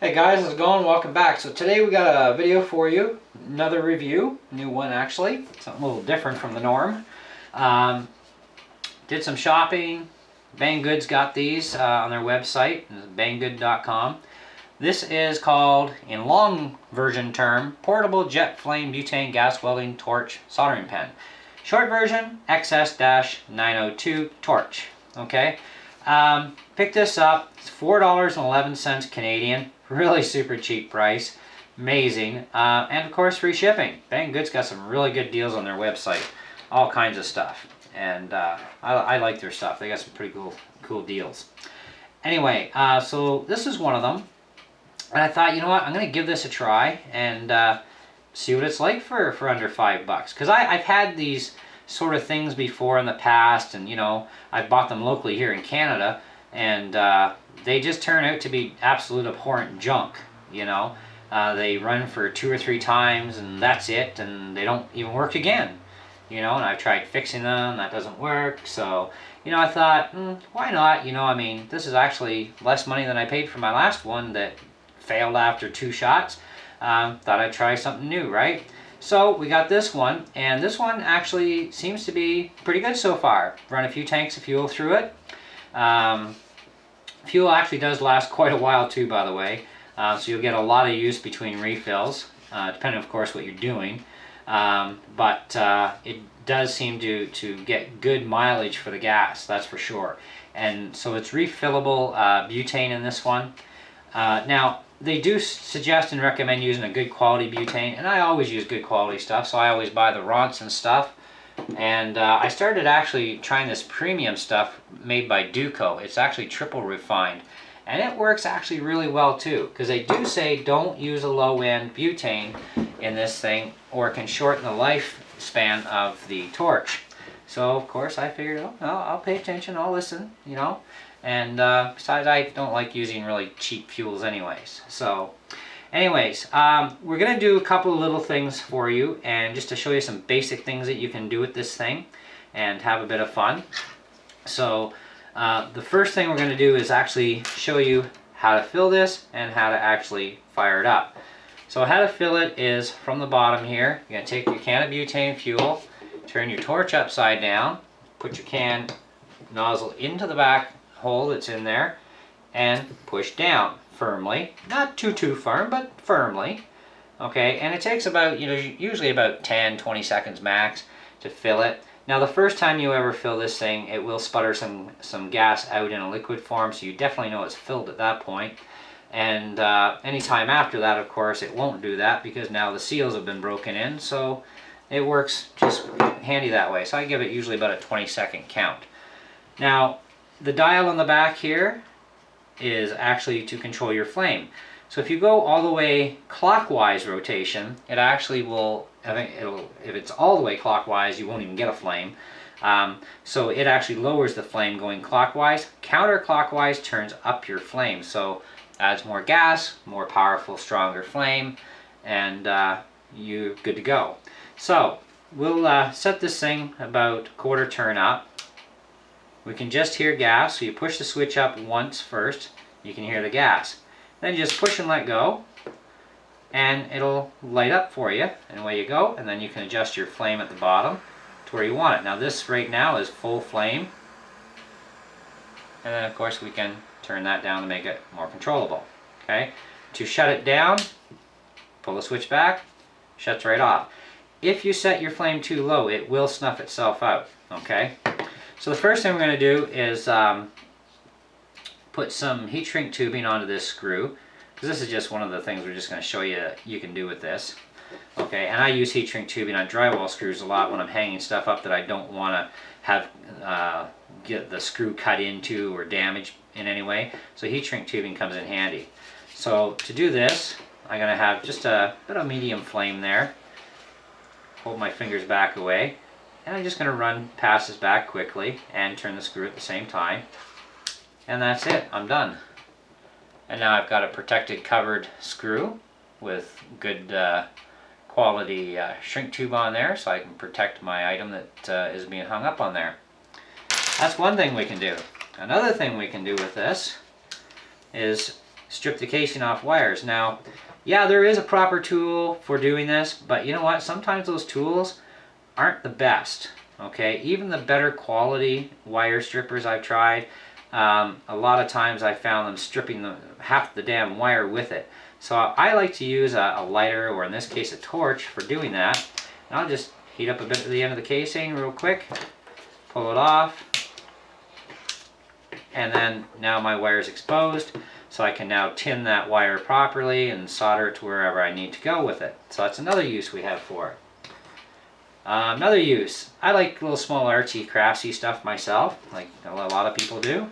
Hey guys, how's it going? Welcome back. So today we got a video for you, another review, new one actually, something a little different from the norm. Did some shopping. Banggood's got these on their website, banggood.com. This is called, in long version term, Portable Jet Flame Butane Gas Welding Torch Soldering Pen. Short version, XS-902 Torch. Okay, picked this up. It's $4.11 Canadian. Really super cheap price. Amazing. And of course, free shipping. Banggood's got some really good deals on their website. All kinds of stuff. And I like their stuff. They got some pretty cool deals. Anyway, so this is one of them. And I thought, you know what, I'm going to give this a try and see what it's like for under $5. Because I've had these sort of things before in the past, and you know, I've bought them locally here in Canada, and they just turn out to be absolute abhorrent junk, you know. They run for 2 or 3 times and that's it, and they don't even work again, you know. And I've tried fixing them, that doesn't work. So, you know, I thought, why not? You know, I mean, this is actually less money than I paid for my last one that failed after 2 shots. Thought I'd try something new, right? So we got this one, and this one actually seems to be pretty good so far. Run a few tanks of fuel through it. Fuel actually does last quite a while too, by the way. So you'll get a lot of use between refills, depending of course what you're doing. But it does seem to get good mileage for the gas, that's for sure. And so it's refillable butane in this one. Now, they do suggest and recommend using a good quality butane, and I always use good quality stuff, so I always buy the Ronson stuff. And I started actually trying this premium stuff made by Duco. It's actually triple refined, and it works actually really well too, because they do say don't use a low-end butane in this thing or it can shorten the lifespan of the torch. So of course I figured, oh, I'll pay attention, I'll listen, you know. And besides, I don't like using really cheap fuels anyways. So anyways, we're going to do a couple of little things for you, and just to show you some basic things that you can do with this thing and have a bit of fun. So the first thing we're going to do is actually show you how to fill this and how to actually fire it up. So how to fill it is from the bottom here. You're going to take your can of butane fuel, turn your torch upside down, put your can nozzle into the back hole that's in there, and push down firmly. Not too firm, but firmly. Okay, and it takes about, you know, usually about 10-20 seconds max to fill it. Now the first time you ever fill this thing, it will sputter some gas out in a liquid form, so you definitely know it's filled at that point. And any time after that, of course, it won't do that because now the seals have been broken in, so it works just handy that way. So I give it usually about a 20-second count. Now the dial on the back here is actually to control your flame. So if you go all the way clockwise rotation, it actually will, if it's all the way clockwise, you won't even get a flame. So it actually lowers the flame going clockwise. Counterclockwise turns up your flame. So adds more gas, more powerful, stronger flame, and you're good to go. So we'll set this thing about quarter turn up. We can just hear gas, so you push the switch up once first, you can hear the gas. Then you just push and let go, and it'll light up for you, and away you go, and then you can adjust your flame at the bottom to where you want it. Now this right now is full flame, and then of course we can turn that down to make it more controllable. Okay, to shut it down, pull the switch back, shuts right off. If you set your flame too low, it will snuff itself out. Okay. So the first thing we're going to do is put some heat shrink tubing onto this screw, because this is just one of the things we're just going to show you you can do with this. Okay, and I use heat shrink tubing on drywall screws a lot when I'm hanging stuff up that I don't want to have get the screw cut into or damaged in any way. So heat shrink tubing comes in handy. So to do this, I'm going to have just a bit of medium flame there. Hold my fingers back away. And I'm just going to run past this back quickly and turn the screw at the same time. And that's it, I'm done. And now I've got a protected covered screw with good quality shrink tube on there, so I can protect my item that is being hung up on there. That's one thing we can do. Another thing we can do with this is strip the casing off wires. Now, yeah, there is a proper tool for doing this, but you know what? Sometimes those tools aren't the best. Okay, even the better quality wire strippers I've tried, a lot of times I found them stripping half the damn wire with it. So I like to use a lighter, or in this case a torch, for doing that. And I'll just heat up a bit at the end of the casing real quick, pull it off, and then now my wire is exposed, so I can now tin that wire properly and solder it to wherever I need to go with it. So that's another use we have for it. Another use, I like little small artsy craftsy stuff myself, like a lot of people do.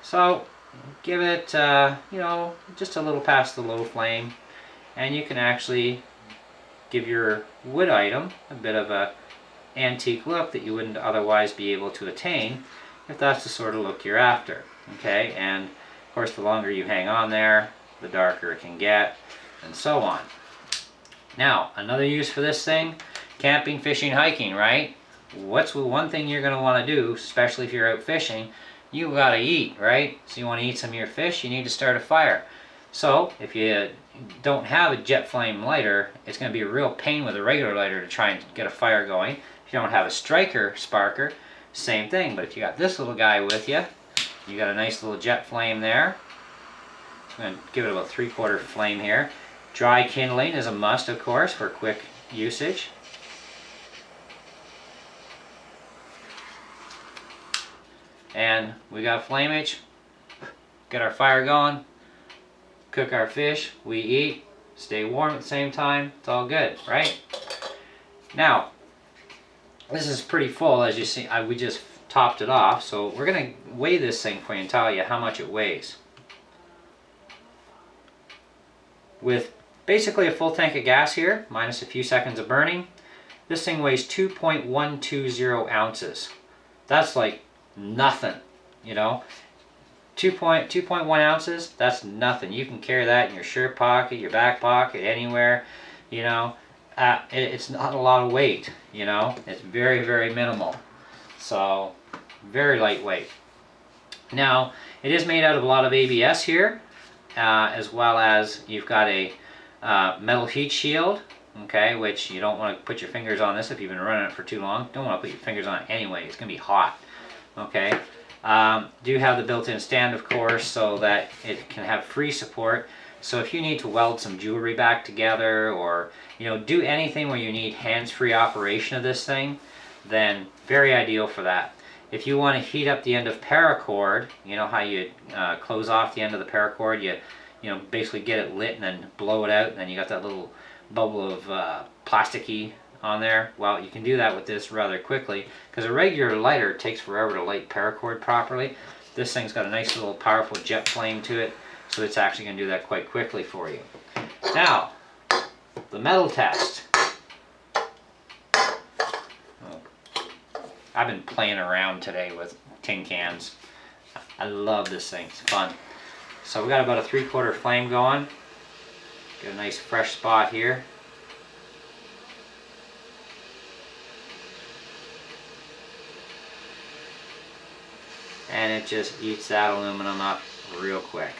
So give it, you know, just a little past the low flame, and you can actually give your wood item a bit of a antique look that you wouldn't otherwise be able to attain if that's the sort of look you're after. Okay, and of course the longer you hang on there, the darker it can get, and so on. Now, another use for this thing: camping, fishing, hiking, right? What's one thing you're going to want to do, especially if you're out fishing? You got to eat, right? So you want to eat some of your fish, you need to start a fire. So if you don't have a jet flame lighter, it's going to be a real pain with a regular lighter to try and get a fire going. If you don't have a striker sparker, same thing. But if you got this little guy with you, you got a nice little jet flame there. I'm going to give it about 3/4 flame here. Dry kindling is a must, of course, for quick usage. And we got flameage, get our fire going, cook our fish, we eat, stay warm at the same time, it's all good, right? Now, this is pretty full, as you see. We just topped it off, so we're going to weigh this thing for you and tell you how much it weighs. With basically a full tank of gas here, minus a few seconds of burning, this thing weighs 2.120 ounces. That's like nothing, you know. 2.1 ounces, that's nothing. You can carry that in your shirt pocket, your back pocket, anywhere, you know. It's not a lot of weight, you know. It's very, very minimal. So, very lightweight. Now, it is made out of a lot of ABS here, as well as you've got a metal heat shield, okay, which you don't want to put your fingers on this if you've been running it for too long. Don't want to put your fingers on it anyway, it's going to be hot. Okay, do have the built-in stand, of course, so that it can have free support. So if you need to weld some jewelry back together, or you know, do anything where you need hands-free operation of this thing, then very ideal for that. If you want to heat up the end of paracord, you know how you close off the end of the paracord, you know, basically get it lit and then blow it out, and then you got that little bubble of plasticky on there. Well, you can do that with this rather quickly, because a regular lighter takes forever to light paracord properly. This thing's got a nice little powerful jet flame to it, so it's actually going to do that quite quickly for you. Now, the metal test. I've been playing around today with tin cans. I love this thing, it's fun. So we got about a 3/4 flame going. Get a nice fresh spot here. And it just eats that aluminum up real quick.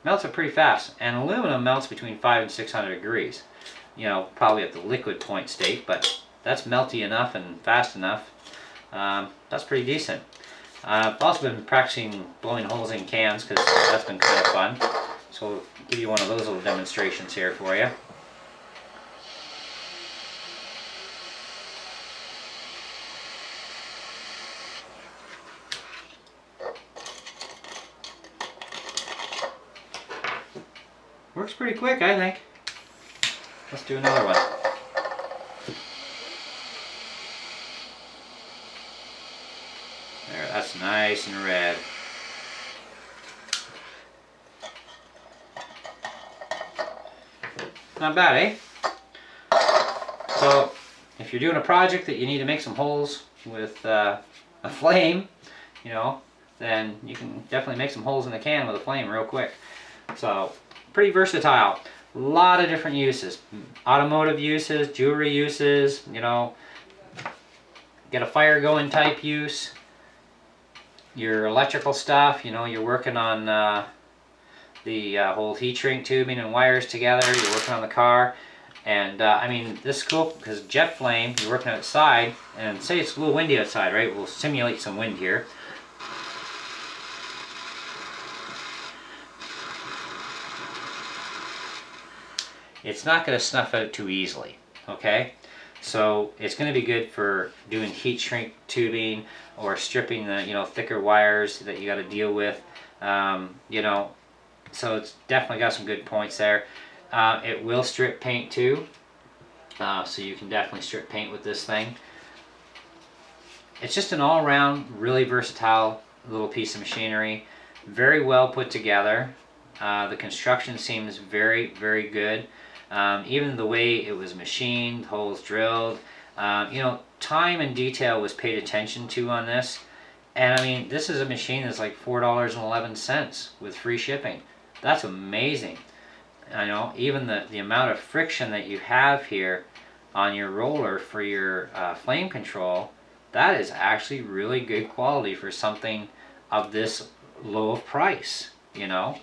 Melts it pretty fast, and aluminum melts between 500 and 600 degrees. You know, probably at the liquid point state, but that's melty enough and fast enough. That's pretty decent. I've also been practicing blowing holes in cans, because that's been kind of fun. So I'll give you one of those little demonstrations here for you. Works pretty quick, I think. Let's do another one. There, that's nice and red. Not bad, eh? So, if you're doing a project that you need to make some holes with a flame, you know, then you can definitely make some holes in the can with a flame real quick. So, pretty versatile. A lot of different uses. Automotive uses, jewelry uses, you know, get a fire going type use. your electrical stuff, you know, you're working on the whole heat shrink tubing and wires together, you're working on the car. And I mean, this is cool because jet flame, you're working outside, and say it's a little windy outside, right? We'll simulate some wind here. It's not going to snuff out too easily, okay? So it's going to be good for doing heat shrink tubing or stripping the, you know, thicker wires that you got to deal with, you know. So it's definitely got some good points there. It will strip paint too, so you can definitely strip paint with this thing. It's just an all-around, really versatile little piece of machinery. Very well put together. The construction seems very, very good. Even the way it was machined, holes drilled, you know, time and detail was paid attention to on this. And I mean, this is a machine that's like $4.11 with free shipping. That's amazing. I know, even the amount of friction that you have here on your roller for your flame control, that is actually really good quality for something of this low of price, you know.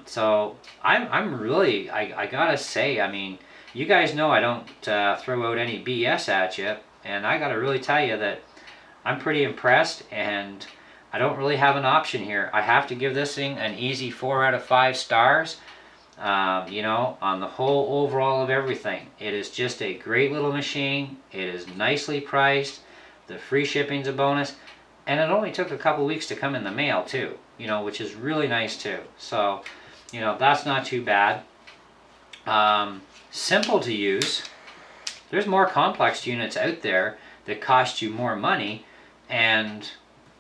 So I'm really, I gotta say, I mean, you guys know I don't throw out any BS at you, and I gotta really tell you that I'm pretty impressed, and I don't really have an option here. I have to give this thing an easy 4 out of 5 stars. You know, on the whole overall of everything. It is just a great little machine. It is nicely priced. The free shipping's a bonus. And it only took a couple weeks to come in the mail too, you know, which is really nice too. So, you know, that's not too bad. Simple to use. There's more complex units out there that cost you more money, and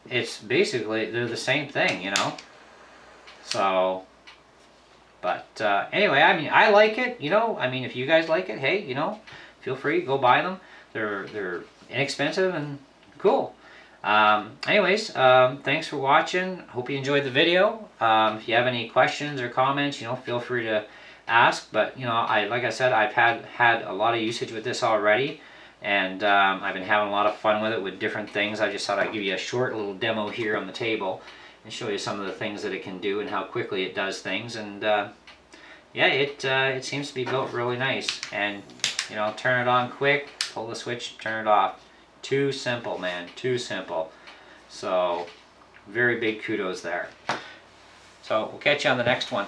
it's basically, they're the same thing, you know. So, but anyway, I mean, I like it, you know. I mean, if you guys like it, hey, you know, feel free, go buy them. They're inexpensive and cool. Anyways, thanks for watching. Hope you enjoyed the video. If you have any questions or comments, you know, feel free to ask. But you know, like I said, I've had a lot of usage with this already, and I've been having a lot of fun with it with different things. I just thought I'd give you a short little demo here on the table and show you some of the things that it can do and how quickly it does things. And yeah, it seems to be built really nice. And you know, turn it on quick, pull the switch, turn it off. Too simple, man, too simple. So very big kudos there. So we'll catch you on the next one.